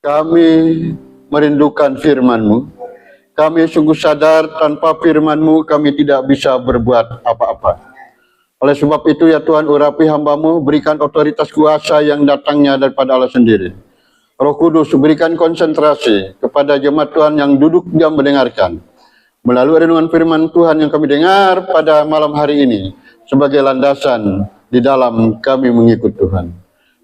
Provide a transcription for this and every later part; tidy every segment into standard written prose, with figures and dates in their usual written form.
Kami merindukan firman-Mu. Kami sungguh sadar tanpa firman-Mu kami tidak bisa berbuat apa-apa. Oleh sebab itu ya Tuhan, urapi hamba-Mu, berikan otoritas kuasa yang datangnya daripada Allah sendiri. Roh Kudus, berikan konsentrasi kepada jemaat Tuhan yang duduk diam mendengarkan. Melalui renungan firman Tuhan yang kami dengar pada malam hari ini, sebagai landasan di dalam kami mengikut Tuhan.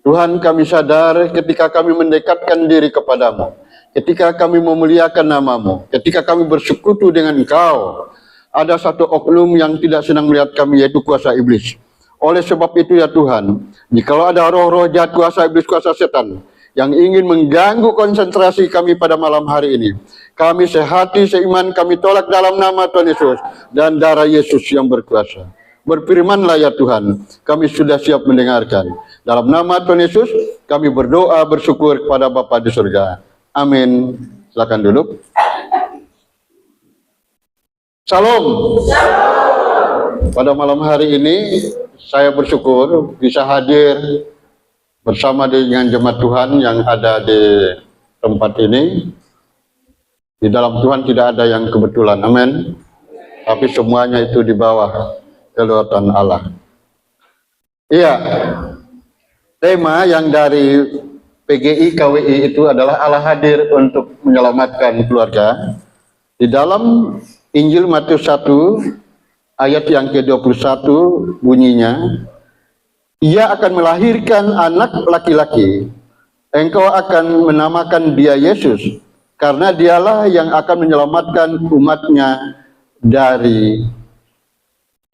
Tuhan, kami sadar ketika kami mendekatkan diri kepadamu, ketika kami memuliakan namamu, ketika kami bersekutu dengan Engkau, ada satu oknum yang tidak senang melihat kami, yaitu kuasa iblis. Oleh sebab itu ya Tuhan, jikalau ada roh-roh jahat, kuasa iblis, kuasa setan, yang ingin mengganggu konsentrasi kami pada malam hari ini, kami sehati, seiman, kami tolak dalam nama Tuhan Yesus dan darah Yesus yang berkuasa. Berfirmanlah ya Tuhan, kami sudah siap mendengarkan. Dalam nama Tuhan Yesus, kami berdoa bersyukur kepada Bapa di surga. Amin. Silakan duduk. Salam. Pada malam hari ini, saya bersyukur bisa hadir bersama dengan jemaat Tuhan yang ada di tempat ini. Di dalam Tuhan tidak ada yang kebetulan. Amin. Tapi semuanya itu di bawah kedaulatan Allah. Iya, tema yang dari PGI KWI itu adalah Allah hadir untuk menyelamatkan keluarga. Di dalam Injil Matius 1 ayat yang ke-21 bunyinya, ia akan melahirkan anak laki-laki, engkau akan menamakan dia Yesus, karena dialah yang akan menyelamatkan umatnya dari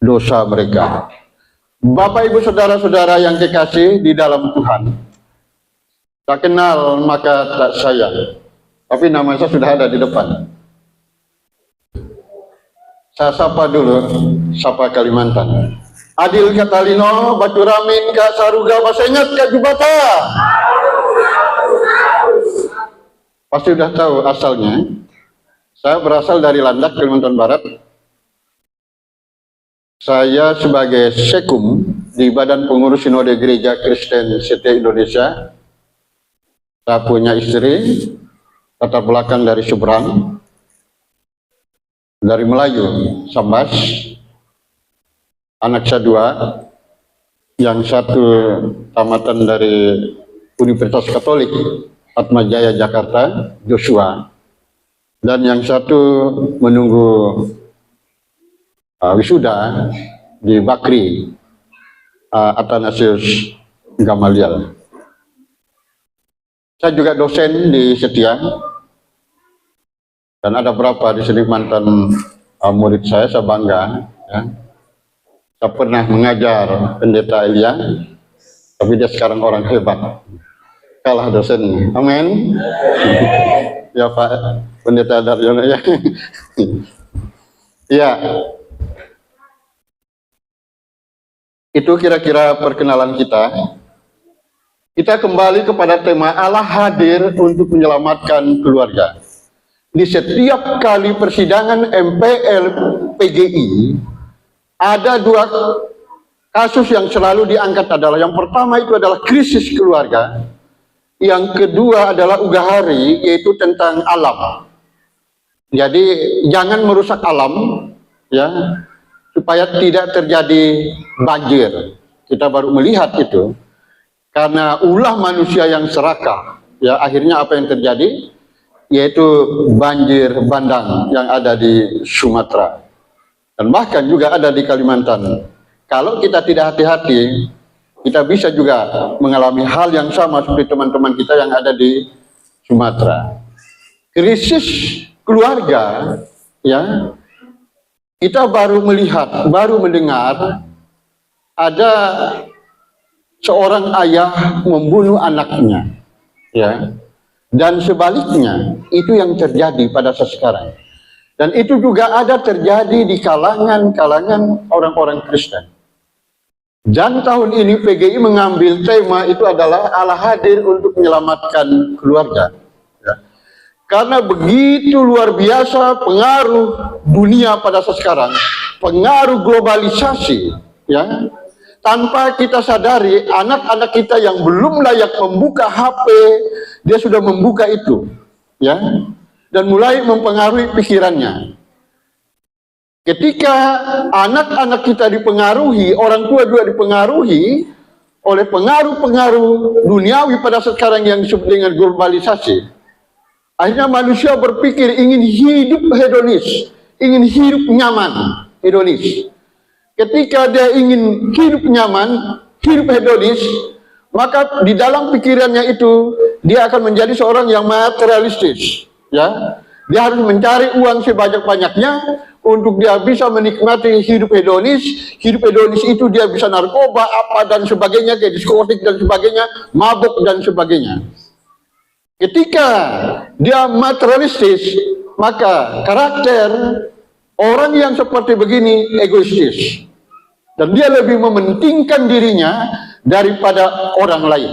dosa mereka. Bapak, Ibu, Saudara-saudara yang kekasih di dalam Tuhan, tak kenal maka tak sayang, tapi nama saya sudah ada di depan. Saya sapa dulu, sapa Kalimantan. Adil Katalino, Baturamin, Kak Saruga, Basengat, Kak Jubata. Pasti sudah tahu asalnya. Saya berasal dari Landak, Kalimantan Barat. Saya sebagai Sekum di Badan Pengurus Sinode Gereja Kristen Setia Indonesia. Saya punya istri, latar belakang dari Seberang, dari Melayu, Sambas. Anak saya 2, yang satu tamatan dari Universitas Katolik Atmajaya Jakarta, Joshua, dan yang satu menunggu wisuda di Bakri, Athanasius Gamaliel. Saya juga dosen di Setia, dan ada berapa di sini mantan murid saya bangga. Ya. Saya pernah mengajar Pendeta Elia, tapi dia sekarang orang hebat, kalah dosen. Amin. Ya Pak Pendeta Daryono ya. Ya. Itu kira-kira perkenalan kita. Kita kembali kepada tema Allah hadir untuk menyelamatkan keluarga. Di setiap kali persidangan MPL PGI, ada 2 kasus yang selalu diangkat adalah, yang pertama itu adalah krisis keluarga, yang kedua adalah ugahari, yaitu tentang alam. Jadi jangan merusak alam, ya, supaya tidak terjadi banjir. Kita baru melihat itu karena ulah manusia yang serakah, ya, akhirnya apa yang terjadi, yaitu banjir bandang yang ada di Sumatera dan bahkan juga ada di Kalimantan. Kalau kita tidak hati-hati, kita bisa juga mengalami hal yang sama seperti teman-teman kita yang ada di Sumatera. Krisis keluarga, ya, kita baru melihat, baru mendengar ada seorang ayah membunuh anaknya, ya, dan sebaliknya itu yang terjadi pada saat sekarang. Dan itu juga ada terjadi di kalangan orang-orang Kristen. Dan tahun ini PGI mengambil tema itu adalah Allah hadir untuk menyelamatkan keluarga. Ya. Karena begitu luar biasa pengaruh dunia pada saat sekarang, pengaruh globalisasi, ya. Tanpa kita sadari, anak-anak kita yang belum layak membuka HP, dia sudah membuka itu, ya, dan mulai mempengaruhi pikirannya. Ketika anak-anak kita dipengaruhi, orang tua juga dipengaruhi oleh pengaruh-pengaruh duniawi pada sekarang yang disebut dengan globalisasi. Akhirnya manusia berpikir ingin hidup hedonis, ingin hidup nyaman, hedonis. Ketika dia ingin hidup nyaman, hidup hedonis, maka di dalam pikirannya itu dia akan menjadi seorang yang materialistis, ya. Dia harus mencari uang sebanyak-banyaknya untuk dia bisa menikmati hidup hedonis. Hidup hedonis itu dia bisa narkoba, apa dan sebagainya, kayak diskotik dan sebagainya, mabuk dan sebagainya. Ketika dia materialistis, maka karakter orang yang seperti begini egoistis. Dan dia lebih mementingkan dirinya daripada orang lain.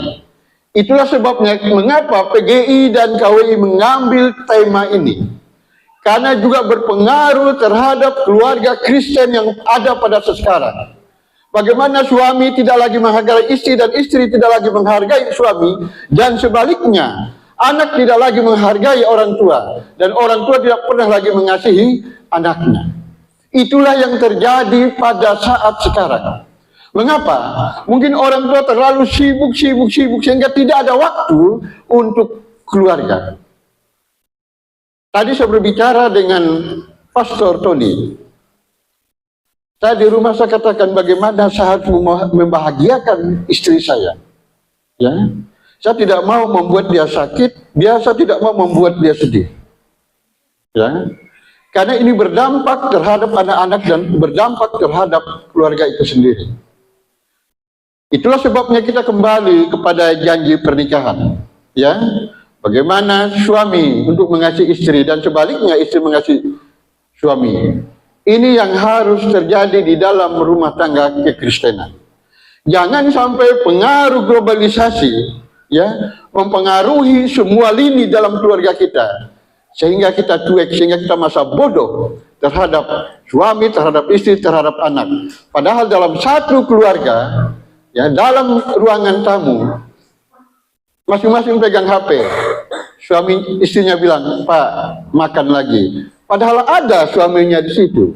Itulah sebabnya mengapa PGI dan KWI mengambil tema ini. Karena juga berpengaruh terhadap keluarga Kristen yang ada pada sekarang. Bagaimana suami tidak lagi menghargai istri dan istri tidak lagi menghargai suami, dan sebaliknya anak tidak lagi menghargai orang tua dan orang tua tidak pernah lagi mengasihi anaknya. Itulah yang terjadi pada saat sekarang. Mengapa? Mungkin orang tua terlalu sibuk sehingga tidak ada waktu untuk keluarga. Tadi saya berbicara dengan Pastor Tony. Saya di rumah saya katakan bagaimana saya harus membahagiakan istri saya. Ya, saya tidak mau membuat dia sakit, saya tidak mau membuat dia sedih. Ya, karena ini berdampak terhadap anak-anak dan berdampak terhadap keluarga itu sendiri. Itulah sebabnya kita kembali kepada janji pernikahan. Ya, bagaimana suami untuk mengasihi istri dan sebaliknya istri mengasihi suami. Ini yang harus terjadi di dalam rumah tangga kekristenan. Jangan sampai pengaruh globalisasi, ya, mempengaruhi semua lini dalam keluarga kita, sehingga kita cuek, sehingga kita masa bodoh terhadap suami, terhadap istri, terhadap anak. Padahal dalam satu keluarga, ya, dalam ruangan tamu, masing-masing pegang HP. Suami istrinya bilang, "Pak, makan lagi." Padahal ada suaminya di situ.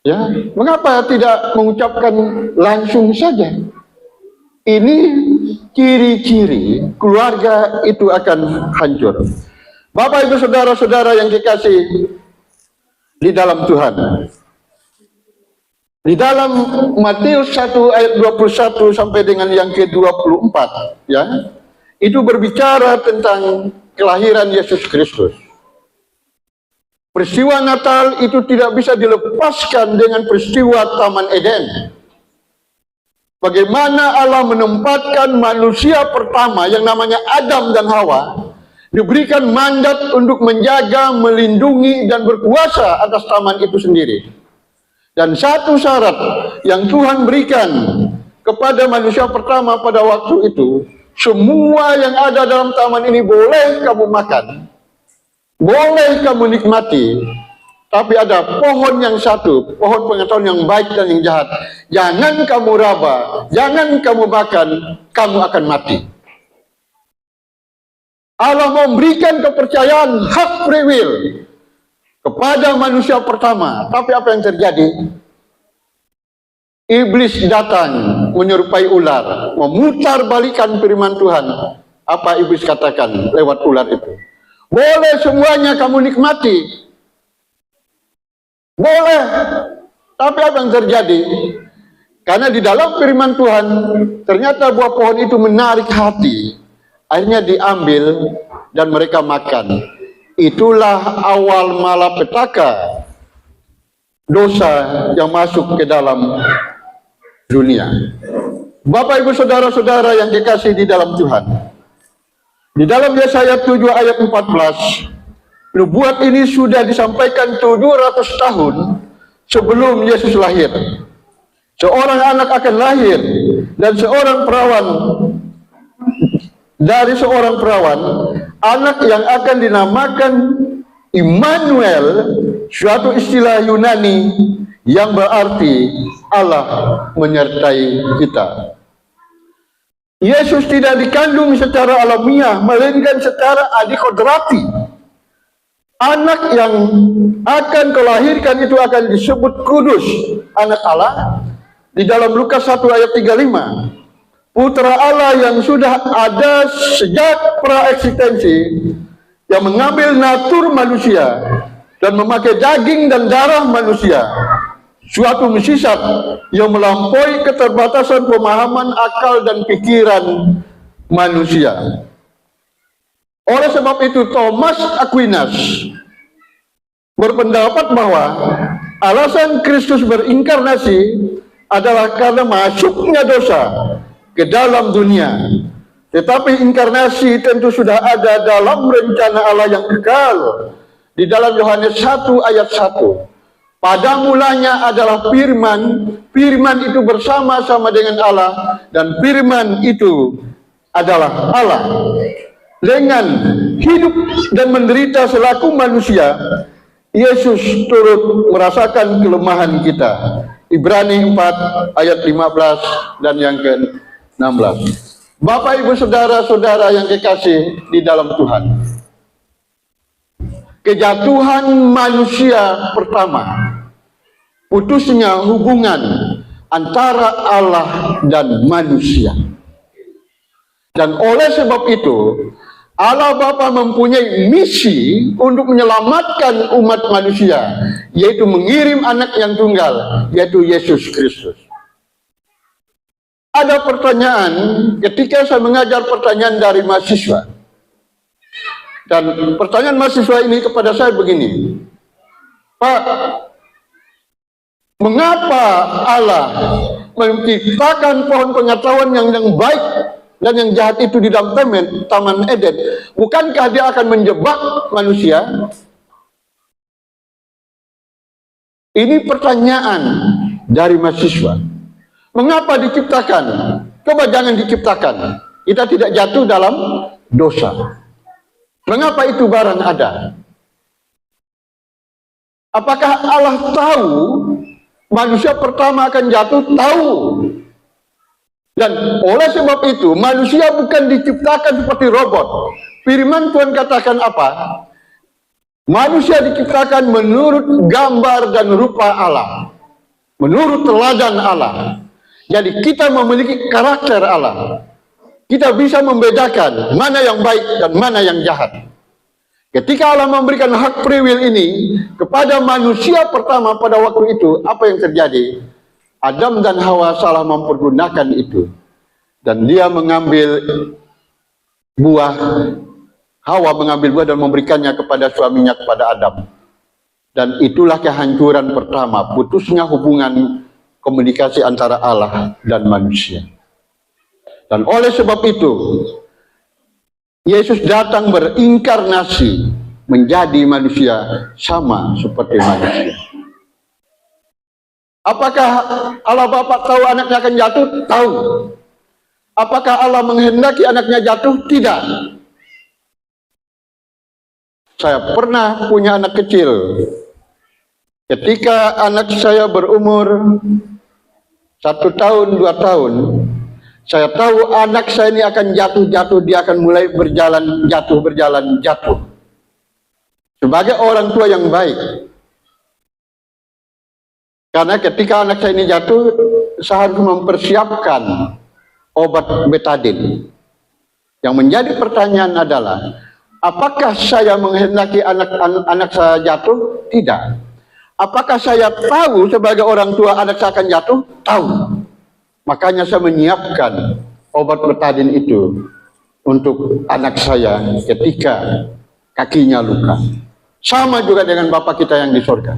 Ya, mengapa tidak mengucapkan langsung saja? Ini ciri-ciri keluarga itu akan hancur. Bapak Ibu saudara-saudara yang dikasih di dalam Tuhan. Di dalam Matius 1 ayat 21 sampai dengan yang ke-24, ya, itu berbicara tentang kelahiran Yesus Kristus. Peristiwa Natal itu tidak bisa dilepaskan dengan peristiwa Taman Eden. Bagaimana Allah menempatkan manusia pertama yang namanya Adam dan Hawa diberikan mandat untuk menjaga, melindungi, dan berkuasa atas taman itu sendiri. Dan satu syarat yang Tuhan berikan kepada manusia pertama pada waktu itu, semua yang ada dalam taman ini boleh kamu makan, boleh kamu nikmati, tapi ada pohon yang satu, pohon pengetahuan yang baik dan yang jahat. Jangan kamu raba, jangan kamu makan, kamu akan mati. Allah memberikan kepercayaan hak free will kepada manusia pertama. Tapi apa yang terjadi? Iblis datang menyerupai ular, memutar balikan firman Tuhan. Apa iblis katakan lewat ular itu? Boleh semuanya kamu nikmati, boleh. Tapi apa yang terjadi? Karena di dalam firman Tuhan ternyata buah pohon itu menarik hati. Akhirnya diambil dan mereka makan. Itulah awal malapetaka dosa yang masuk ke dalam dunia. Bapak Ibu saudara-saudara yang dikasihi di dalam Tuhan, di dalam Yesaya 7 ayat 14, nubuat ini sudah disampaikan 700 tahun sebelum Yesus lahir. Seorang anak akan lahir dan seorang perawan, dari seorang perawan, anak yang akan dinamakan Immanuel, suatu istilah Yunani yang berarti Allah menyertai kita. Yesus tidak dikandung secara alamiah, melainkan secara adikodrati. Anak yang akan kau lahirkan itu akan disebut kudus, anak Allah. Di dalam Lukas 1 ayat 35, putra Allah yang sudah ada sejak praeksistensi, yang mengambil natur manusia dan memakai daging dan darah manusia, suatu mukjizat yang melampaui keterbatasan pemahaman akal dan pikiran manusia. Oleh sebab itu Thomas Aquinas berpendapat bahwa alasan Kristus berinkarnasi adalah karena masuknya dosa ke dalam dunia. Tetapi inkarnasi tentu sudah ada dalam rencana Allah yang kekal. Di dalam Yohanes 1 ayat 1, pada mulanya adalah firman, firman itu bersama-sama dengan Allah, dan firman itu adalah Allah. Dengan hidup dan menderita selaku manusia, Yesus turut merasakan kelemahan kita. Ibrani 4 ayat 15 dan yang ke-16. Bapak Ibu saudara-saudara yang kekasih di dalam Tuhan, kejatuhan manusia pertama, putusnya hubungan antara Allah dan manusia. Dan oleh sebab itu, Allah Bapa mempunyai misi untuk menyelamatkan umat manusia, yaitu mengirim anak yang tunggal, yaitu Yesus Kristus. Ada pertanyaan ketika saya mengajar, pertanyaan dari mahasiswa. Dan pertanyaan mahasiswa ini kepada saya begini, Pak, mengapa Allah menciptakan pohon pengetahuan yang baik dan yang jahat itu di dalam Taman Eden? Bukankah dia akan menjebak manusia? Ini pertanyaan dari mahasiswa. Mengapa diciptakan? Coba jangan diciptakan. Kita tidak jatuh dalam dosa. Mengapa itu barang ada? Apakah Allah tahu manusia pertama akan jatuh? Tahu. Dan oleh sebab itu, manusia bukan diciptakan seperti robot. Firman Tuhan katakan apa? Manusia diciptakan menurut gambar dan rupa Allah, menurut teladan Allah. Jadi kita memiliki karakter Allah. Kita bisa membedakan mana yang baik dan mana yang jahat. Ketika Allah memberikan hak free will ini kepada manusia pertama pada waktu itu, apa yang terjadi? Adam dan Hawa salah mempergunakan itu, dan dia mengambil buah. Hawa mengambil buah dan memberikannya kepada suaminya, kepada Adam. Dan itulah kehancuran pertama, putusnya hubungan komunikasi antara Allah dan manusia. Dan oleh sebab itu, Yesus datang berinkarnasi menjadi manusia sama seperti manusia. Apakah Allah Bapa tahu anaknya akan jatuh? Tahu. Apakah Allah menghendaki anaknya jatuh? Tidak. Saya pernah punya anak kecil. Ketika anak saya berumur 1 tahun, 2 tahun, saya tahu anak saya ini akan jatuh, dia akan mulai berjalan, jatuh. Sebagai orang tua yang baik. Karena ketika anak saya ini jatuh, saya harus mempersiapkan obat betadin. Yang menjadi pertanyaan adalah, apakah saya menghendaki anak saya jatuh? Tidak. Apakah saya tahu sebagai orang tua anak saya akan jatuh? Tahu. Makanya saya menyiapkan obat betadin itu untuk anak saya ketika kakinya luka. Sama juga dengan Bapa kita yang di surga.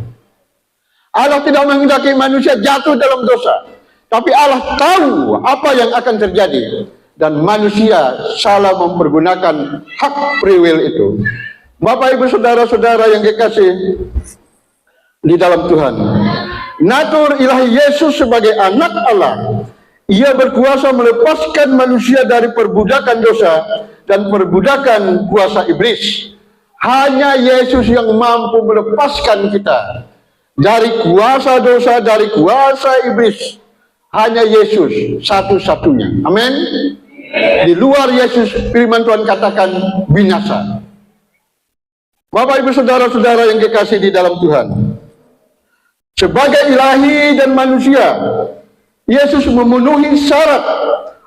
Allah tidak menghendaki manusia jatuh dalam dosa, tapi Allah tahu apa yang akan terjadi, dan manusia salah mempergunakan hak free will itu. Bapak Ibu saudara-saudara yang kekasih di dalam Tuhan, natur ilahi Yesus sebagai anak Allah, ia berkuasa melepaskan manusia dari perbudakan dosa dan perbudakan kuasa iblis. Hanya Yesus yang mampu melepaskan kita dari kuasa dosa, dari kuasa iblis. Hanya Yesus satu-satunya. Amin. Di luar Yesus, firman Tuhan katakan binasa. Bapak ibu saudara-saudara yang dikasihi di dalam Tuhan, sebagai ilahi dan manusia, Yesus memenuhi syarat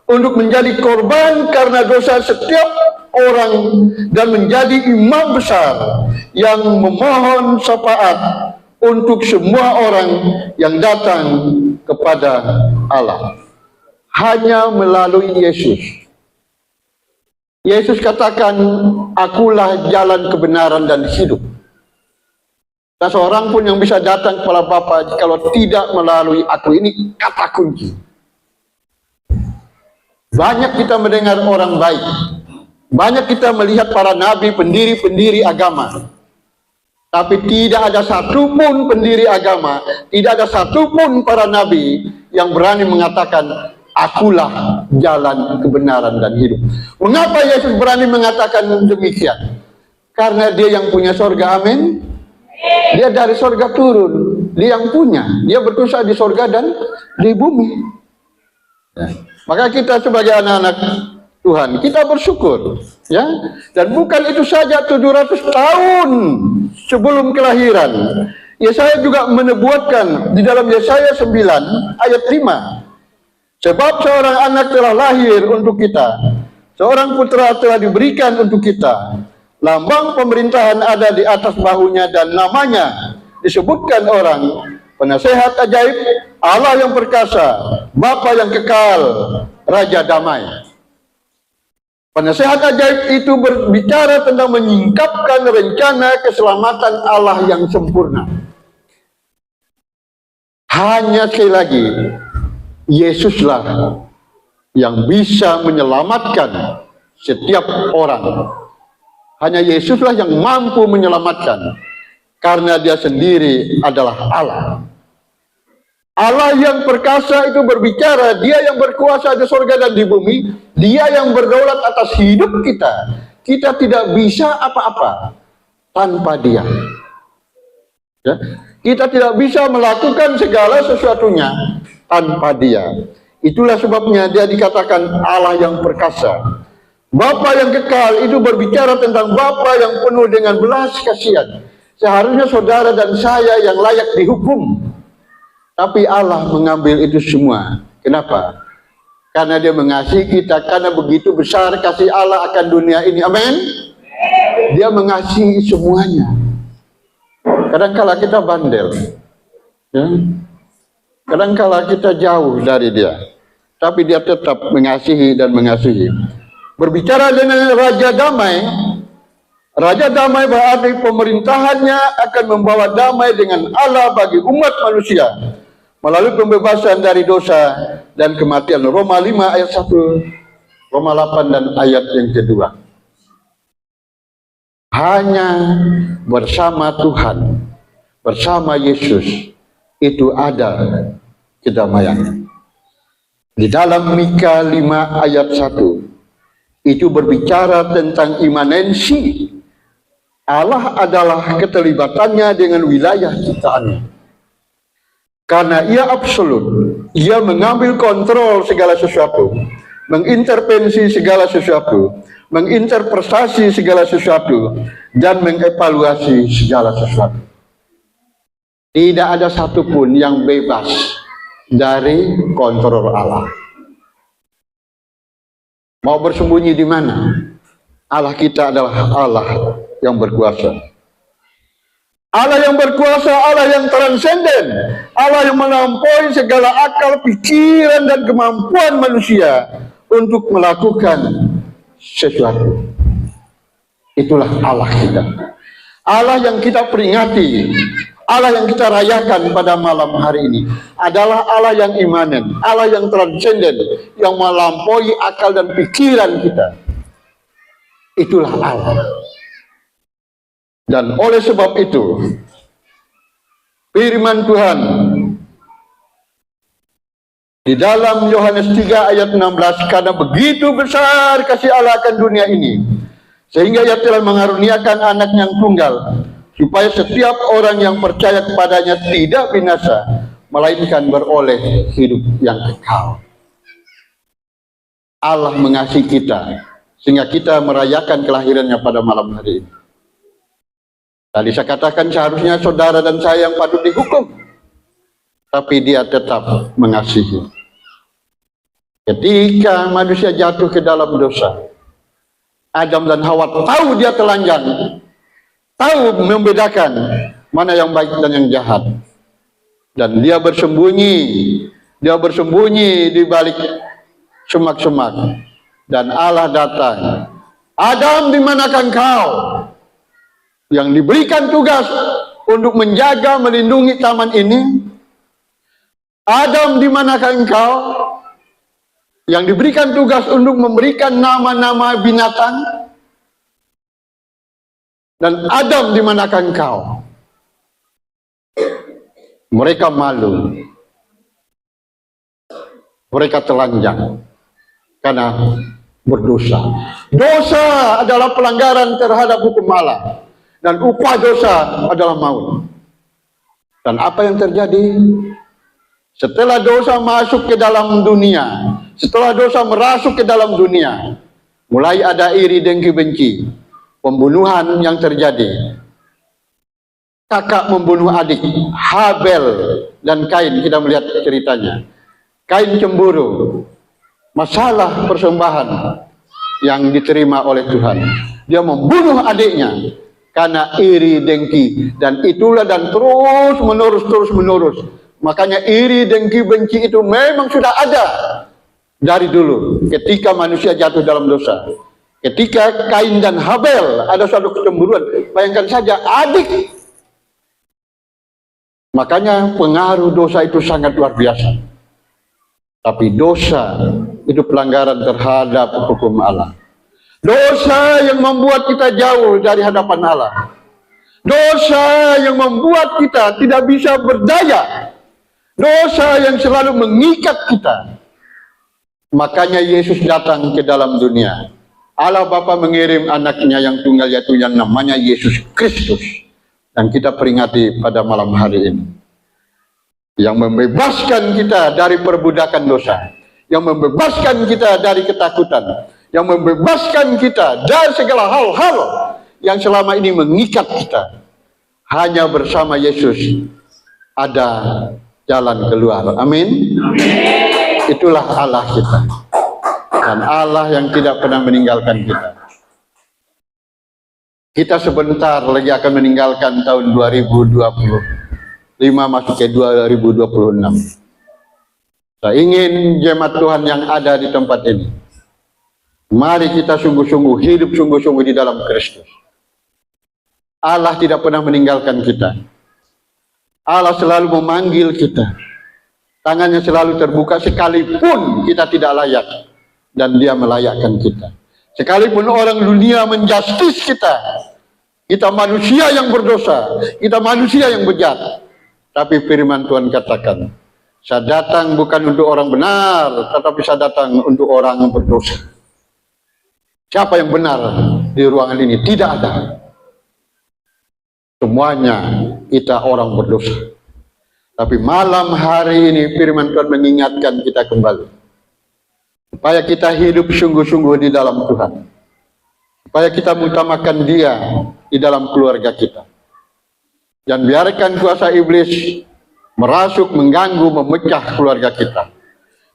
untuk menjadi korban karena dosa setiap orang dan menjadi imam besar yang memohon syafaat untuk semua orang yang datang kepada Allah. Hanya melalui Yesus. Yesus katakan, akulah jalan kebenaran dan hidup. Tak seorang pun yang bisa datang kepada Bapa kalau tidak melalui aku. Ini kata kunci. Banyak kita mendengar orang baik. Banyak kita melihat para nabi, pendiri-pendiri agama. Tapi tidak ada satupun pendiri agama, tidak ada satupun para nabi yang berani mengatakan, akulah jalan kebenaran dan hidup. Mengapa Yesus berani mengatakan demikian? Karena dia yang punya sorga, amin. Dia dari sorga turun, dia yang punya. Dia berkuasa di sorga dan di bumi. Maka kita sebagai anak-anak Tuhan, kita bersyukur, ya. Dan bukan itu saja, 700 tahun sebelum kelahiran, Yesaya juga menubuatkan di dalam Yesaya 9 ayat 5. Sebab seorang anak telah lahir untuk kita, seorang putra telah diberikan untuk kita. Lambang pemerintahan ada di atas bahunya dan namanya disebutkan orang Penasehat ajaib, Allah yang perkasa, Bapa yang kekal, Raja damai. Penasehat ajaib itu berbicara tentang menyingkapkan rencana keselamatan Allah yang sempurna. Hanya sekali lagi, Yesuslah yang bisa menyelamatkan setiap orang. Hanya Yesuslah yang mampu menyelamatkan, karena dia sendiri adalah Allah. Allah yang perkasa itu berbicara, dia yang berkuasa di surga dan di bumi, dia yang berdaulat atas hidup kita. Kita tidak bisa apa-apa tanpa dia. Ya? Kita tidak bisa melakukan segala sesuatunya tanpa dia. Itulah sebabnya dia dikatakan Allah yang perkasa. Bapa yang kekal itu berbicara tentang Bapa yang penuh dengan belas kasihan. Seharusnya saudara dan saya yang layak dihukum. Tapi Allah mengambil itu semua. Kenapa? Karena dia mengasihi kita. Karena begitu besar kasih Allah akan dunia ini. Amin. Dia mengasihi semuanya. Kadangkala kita bandel, ya. Kadangkala kita jauh dari dia, tapi dia tetap mengasihi dan mengasihi. Berbicara dengan Raja Damai, Raja Damai berarti pemerintahannya akan membawa damai dengan Allah bagi umat manusia melalui pembebasan dari dosa dan kematian. Roma 5 ayat 1, Roma 8 dan ayat yang kedua. Hanya bersama Tuhan, bersama Yesus, itu ada kedamaian. Di dalam Mika 5 ayat 1, itu berbicara tentang imanensi. Allah adalah keterlibatannya dengan wilayah ciptaannya. Karena ia absolut, ia mengambil kontrol segala sesuatu, mengintervensi segala sesuatu, menginterpretasi segala sesuatu, dan mengevaluasi segala sesuatu. Tidak ada satupun yang bebas dari kontrol Allah. Mau bersembunyi di mana? Allah kita adalah Allah yang berkuasa. Allah yang berkuasa, Allah yang transenden, Allah yang melampaui segala akal, pikiran, dan kemampuan manusia untuk melakukan sesuatu. Itulah Allah kita. Allah yang kita peringati, Allah yang kita rayakan pada malam hari ini adalah Allah yang imanen, Allah yang transenden, yang melampaui akal dan pikiran kita. Itulah Allah. Dan oleh sebab itu, firman Tuhan di dalam Yohanes 3 ayat 16, karena begitu besar kasih Allah akan dunia ini, sehingga ia telah mengaruniakan anak yang tunggal, supaya setiap orang yang percaya kepadanya tidak binasa, melainkan beroleh hidup yang kekal. Allah mengasihi kita sehingga kita merayakan kelahirannya pada malam hari ini. Tadi saya katakan seharusnya saudara dan saya yang patut dihukum, tapi dia tetap mengasihi. Ketika manusia jatuh ke dalam dosa, Adam dan Hawa tahu dia telanjang, tahu membedakan mana yang baik dan yang jahat, dan dia bersembunyi di balik semak-semak, dan Allah datang. Adam, di manakah engkau? Yang diberikan tugas untuk menjaga, melindungi taman ini. Adam, di manakah engkau? Yang diberikan tugas untuk memberikan nama-nama binatang. Dan Adam, di manakah engkau? Mereka malu, mereka telanjang karena berdosa. Dosa adalah pelanggaran terhadap hukum Allah, dan upah dosa adalah maut. Dan apa yang terjadi? Setelah dosa masuk ke dalam dunia, setelah dosa merasuk ke dalam dunia, mulai ada iri, dengki, benci, pembunuhan yang terjadi. Kakak membunuh adik, Habel dan Kain, kita melihat ceritanya. Kain cemburu, masalah persembahan yang diterima oleh Tuhan. Dia membunuh adiknya karena iri, dengki, dan itulah dan terus menerus. Makanya iri, dengki, benci itu memang sudah ada dari dulu ketika manusia jatuh dalam dosa. Ketika Kain dan Habel ada suatu kecemburuan, bayangkan saja adik. Makanya pengaruh dosa itu sangat luar biasa. Tapi dosa itu pelanggaran terhadap hukum Allah. Dosa yang membuat kita jauh dari hadapan Allah. Dosa yang membuat kita tidak bisa berdaya. Dosa yang selalu mengikat kita. Makanya Yesus datang ke dalam dunia. Allah Bapa mengirim anaknya yang tunggal, yaitu yang namanya Yesus Kristus. Dan kita peringati pada malam hari ini, yang membebaskan kita dari perbudakan dosa, yang membebaskan kita dari ketakutan, yang membebaskan kita dari segala hal-hal yang selama ini mengikat kita. Hanya bersama Yesus ada jalan keluar. Amin. Itulah Allah kita, dan Allah yang tidak pernah meninggalkan kita. Kita sebentar lagi akan meninggalkan tahun 2025 masuk ke 2026. Saya ingin jemaat Tuhan yang ada di tempat ini, mari kita sungguh-sungguh hidup sungguh-sungguh di dalam Kristus. Allah tidak pernah meninggalkan kita. Allah selalu memanggil kita. Tangannya selalu terbuka sekalipun kita tidak layak, dan Dia melayakkan kita. Sekalipun orang dunia menjustis kita, kita manusia yang berdosa, kita manusia yang bejat, tapi firman Tuhan katakan, saya datang bukan untuk orang benar, tetapi saya datang untuk orang yang berdosa. Siapa yang benar di ruangan ini? Tidak ada. Semuanya kita orang berdosa. Tapi malam hari ini firman Tuhan mengingatkan kita kembali, supaya kita hidup sungguh-sungguh di dalam Tuhan, supaya kita mengutamakan Dia di dalam keluarga kita. Dan biarkan kuasa iblis merasuk, mengganggu, memecah keluarga kita.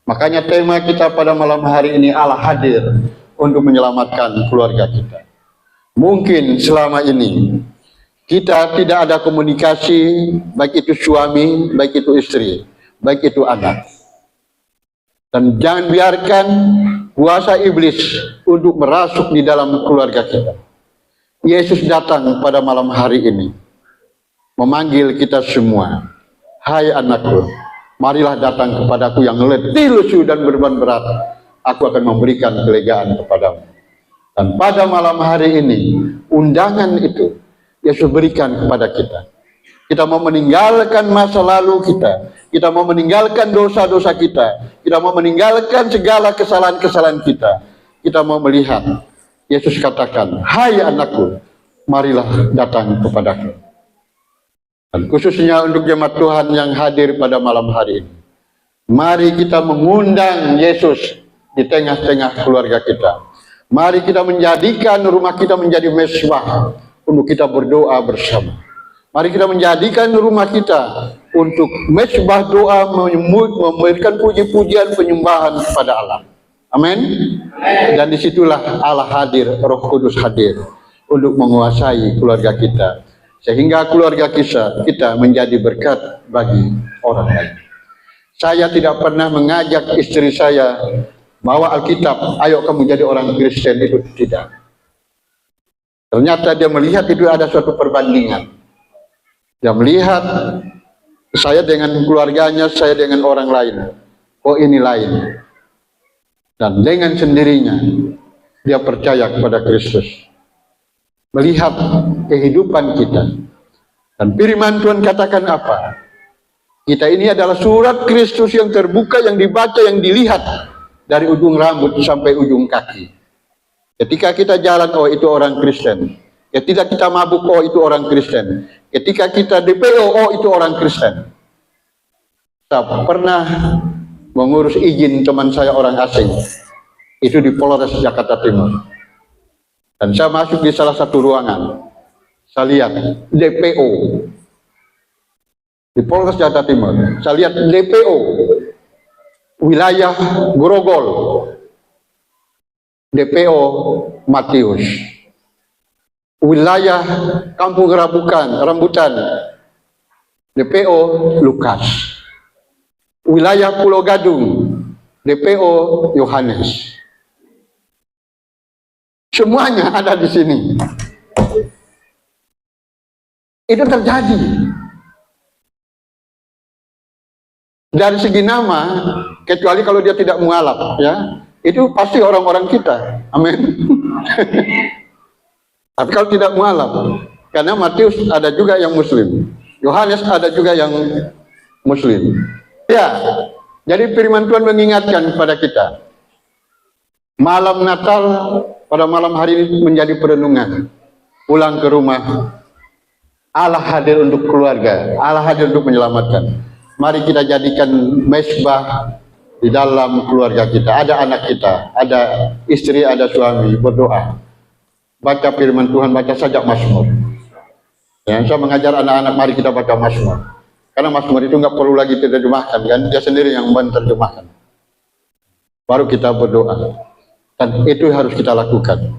Makanya tema kita pada malam hari ini, Allah hadir untuk menyelamatkan keluarga kita. Mungkin selama ini kita tidak ada komunikasi, baik itu suami, baik itu istri, baik itu anak. Dan jangan biarkan kuasa iblis untuk merasuk di dalam keluarga kita. Yesus datang pada malam hari ini, memanggil kita semua. Hai anakku, marilah datang kepadaku yang letih, lesu, dan beban berat. Aku akan memberikan kelegaan kepadamu. Dan pada malam hari ini, undangan itu Yesus berikan kepada kita. Kita mau meninggalkan masa lalu kita. Kita mau meninggalkan dosa-dosa kita. Kita mau meninggalkan segala kesalahan-kesalahan kita. Kita mau melihat. Yesus katakan, hai anakku, marilah datang kepadaku. Dan khususnya untuk jemaat Tuhan yang hadir pada malam hari ini, mari kita mengundang Yesus di tengah-tengah keluarga kita. Mari kita menjadikan rumah kita menjadi mesbah untuk kita berdoa bersama. Mari kita menjadikan rumah kita untuk mesbah doa, memberikan puji-pujian penyembahan kepada Allah. Amin. Dan disitulah Allah hadir, Roh Kudus hadir untuk menguasai keluarga kita, sehingga keluarga kita menjadi berkat bagi orang lain. Saya tidak pernah mengajak istri saya bawa Alkitab, ayo kamu jadi orang Kristen, itu tidak. Ternyata dia melihat itu ada suatu perbandingan. Dia melihat saya dengan keluarganya, saya dengan orang lain. Oh, ini lain. Dan dengan sendirinya dia percaya kepada Kristus. Melihat kehidupan kita. Dan firman Tuhan katakan apa? Kita ini adalah surat Kristus yang terbuka, yang dibaca, yang dilihat dari ujung rambut sampai ujung kaki. Ketika kita jalan, oh itu orang Kristen. Ketika kita mabuk, oh itu orang Kristen. Ketika kita DPO, oh itu orang Kristen. Saya pernah mengurus izin teman saya orang asing. Itu di Polres Jakarta Timur. Dan saya masuk di salah satu ruangan. Saya lihat DPO. Di Polres Jakarta Timur. Saya lihat DPO. Wilayah Grogol. DPO Matius. Wilayah Kampung Rambutan, DPO Lukas. Wilayah Pulau Gadung, DPO Yohanes. Semuanya ada di sini. Itu terjadi. Dari segi nama, kecuali kalau dia tidak mualaf, ya, itu pasti orang-orang kita. Amin. Tapi kalau tidak mualaf, karena Matius ada juga yang Muslim, Yohanes ada juga yang Muslim. Ya, jadi firman Tuhan mengingatkan kepada kita. Malam Natal, pada malam hari ini menjadi perenungan. Pulang ke rumah, Allah hadir untuk keluarga, Allah hadir untuk menyelamatkan. Mari kita jadikan mesbah di dalam keluarga kita. Ada anak kita, ada istri, ada suami, berdoa. Baca firman Tuhan, baca saja Mazmur. Ya, saya mengajar anak-anak, mari kita baca Mazmur. Karena Mazmur itu nggak perlu lagi diterjemahkan, kan? Dia sendiri yang menerjemahkan. Baru kita berdoa. Dan itu harus kita lakukan.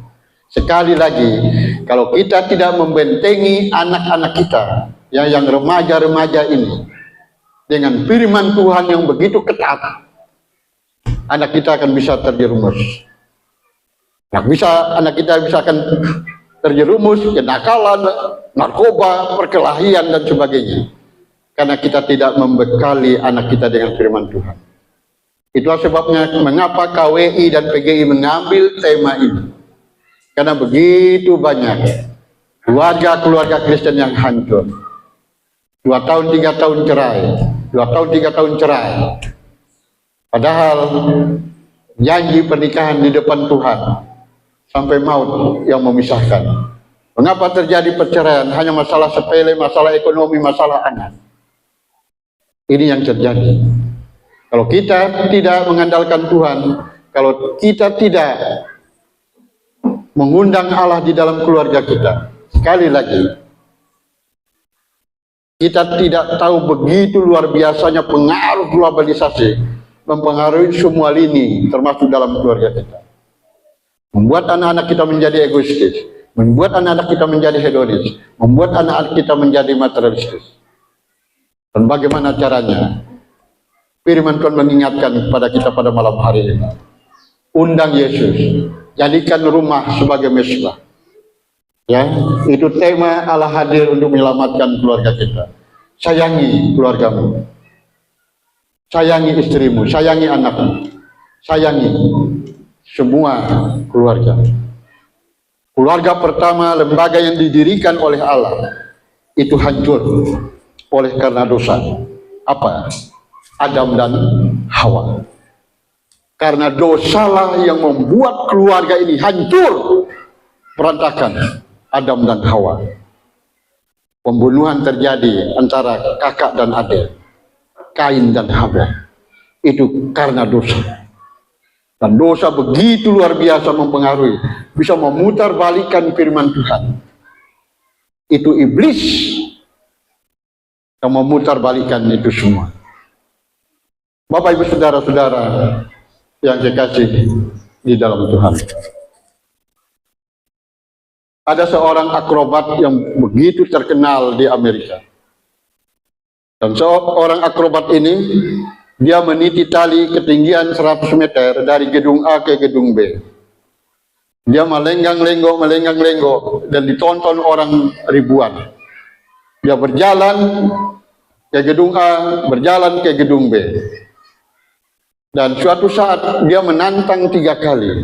Sekali lagi, kalau kita tidak membentengi anak-anak kita, ya, yang remaja-remaja ini, dengan firman Tuhan yang begitu ketat, anak kita akan bisa terjerumus. Anak kita bisa akan terjerumus kenakalan, narkoba, perkelahian dan sebagainya. Karena kita tidak membekali anak kita dengan firman Tuhan. Itulah sebabnya mengapa KWI dan PGI mengambil tema ini. Karena begitu banyak keluarga-keluarga Kristen yang hancur. 2 tahun 3 tahun cerai, 2 tahun 3 tahun cerai. Padahal janji pernikahan di depan Tuhan sampai maut yang memisahkan. Mengapa terjadi perceraian? Hanya masalah sepele, masalah ekonomi, masalah anak. Ini yang terjadi. Kalau kita tidak mengandalkan Tuhan, kalau kita tidak mengundang Allah di dalam keluarga kita, sekali lagi, kita tidak tahu begitu luar biasanya pengaruh globalisasi mempengaruhi semua lini, termasuk dalam keluarga kita. Membuat anak-anak kita menjadi egoistis, membuat anak-anak kita menjadi hedonis, membuat anak-anak kita menjadi materialistis. Dan bagaimana caranya? Firman Tuhan mengingatkan kepada kita pada malam hari ini. Undang Yesus, jadikan rumah sebagai mesbah. Ya, itu tema Allah hadir untuk menyelamatkan keluarga kita. Sayangi keluargamu, sayangi istrimu, sayangi anakmu, sayangi semua keluarga. Keluarga pertama, lembaga yang didirikan oleh Allah, itu hancur oleh karena dosa. Apa? Adam dan Hawa. Karena dosalah yang membuat keluarga ini hancur, berantakan. Adam dan Hawa. Pembunuhan terjadi antara kakak dan adik, Kain dan Habel. Itu karena dosa. Dan dosa begitu luar biasa mempengaruhi, bisa memutarbalikkan firman Tuhan. Itu iblis yang memutarbalikkan itu semua. Bapak Ibu saudara-saudara yang saya kasih di dalam Tuhan. Ada seorang akrobat yang begitu terkenal di Amerika. Dan seorang akrobat ini, dia meniti tali ketinggian 100 meter dari gedung A ke gedung B. Dia melenggang-lenggok, dan ditonton orang ribuan. Dia berjalan ke gedung A, berjalan ke gedung B. Dan suatu saat dia menantang 3 kali.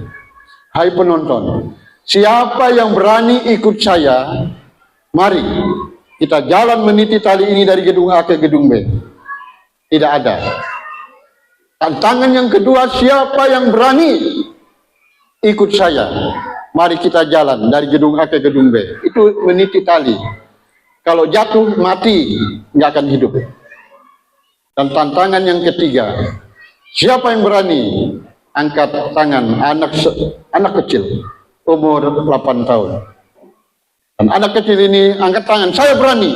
Hai penonton, siapa yang berani ikut saya? Mari kita jalan meniti tali ini dari gedung A ke gedung B. Tidak ada. Tantangan yang kedua, siapa yang berani ikut saya? Mari kita jalan dari gedung A ke gedung B. Itu meniti tali. Kalau jatuh mati, nggak akan hidup. Dan tantangan yang ketiga, siapa yang berani angkat tangan? Anak kecil umur 8 tahun. Dan anak kecil ini angkat tangan, saya berani.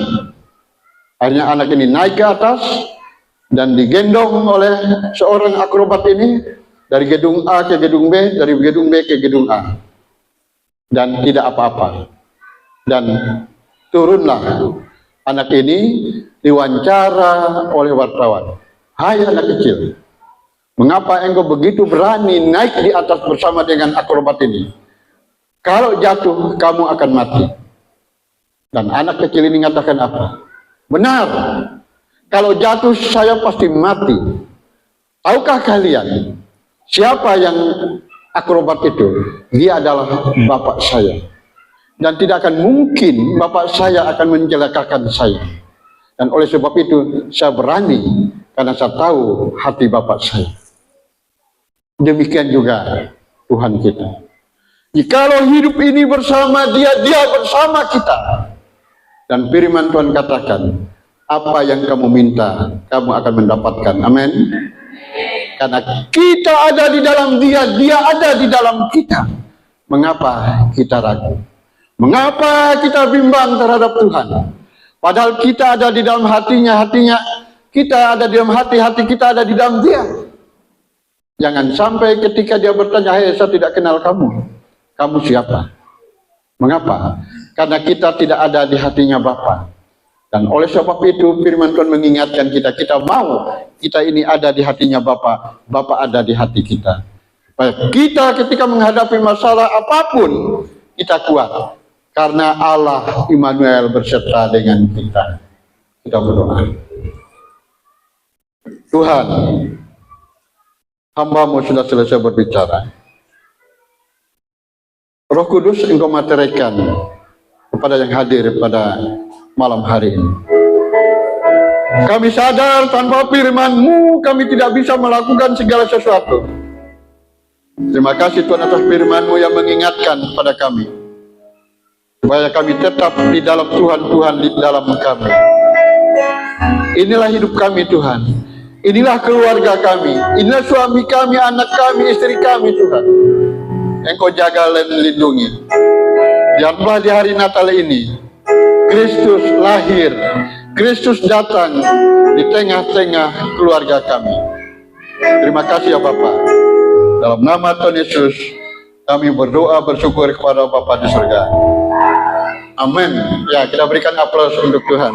Akhirnya anak ini naik ke atas dan digendong oleh seorang akrobat ini dari gedung A ke gedung B, dari gedung B ke gedung A. Dan tidak apa-apa. Dan turunlah anak ini, diwawancara oleh wartawan. Hai anak kecil, mengapa engkau begitu berani naik di atas bersama dengan akrobat ini? Kalau jatuh kamu akan mati. Dan anak kecil ini mengatakan apa? Benar, kalau jatuh saya pasti mati. Tahukah kalian siapa yang akrobat itu? Dia adalah bapak saya. Dan tidak akan mungkin bapak saya akan mencelakakan saya. Dan oleh sebab itu saya berani, karena saya tahu hati bapak saya. Demikian juga Tuhan kita. Jikalau hidup ini bersama dia, dia bersama kita. Dan firman Tuhan katakan, apa yang kamu minta, kamu akan mendapatkan. Amin. Karena kita ada di dalam dia, dia ada di dalam kita. Mengapa kita ragu? Mengapa kita bimbang terhadap Tuhan? Padahal kita ada di dalam hatinya kita ada di dalam hati kita ada di dalam dia. Jangan sampai ketika dia bertanya, "Hei, saya tidak kenal kamu. Kamu siapa?" Mengapa? Karena kita tidak ada di hatinya Bapa. Dan oleh sebab itu firman Tuhan mengingatkan kita mau kita ini ada di hatinya Bapa, Bapa ada di hati kita. Supaya kita ketika menghadapi masalah apapun, kita kuat. Karena Allah Immanuel berserta dengan kita. Kita berdoa. Tuhan, hamba-Mu sudah selesai berbicara. Roh Kudus Engkau materikan kepada yang hadir pada malam hari ini. Kami sadar tanpa firman-Mu kami tidak bisa melakukan segala sesuatu. Terima kasih Tuhan atas firman-Mu yang mengingatkan pada kami. Supaya kami tetap di dalam Tuhan di dalam kami. Inilah hidup kami Tuhan. Inilah keluarga kami. Inilah suami kami, anak kami, istri kami Tuhan. Engkau jaga dan lindungi. Biarlah di hari Natal ini Kristus lahir, Kristus datang di tengah-tengah keluarga kami. Terima kasih ya Bapa. Dalam nama Tuhan Yesus kami berdoa bersyukur kepada Bapa di surga. Amin. Ya, kita berikan aplaus untuk Tuhan.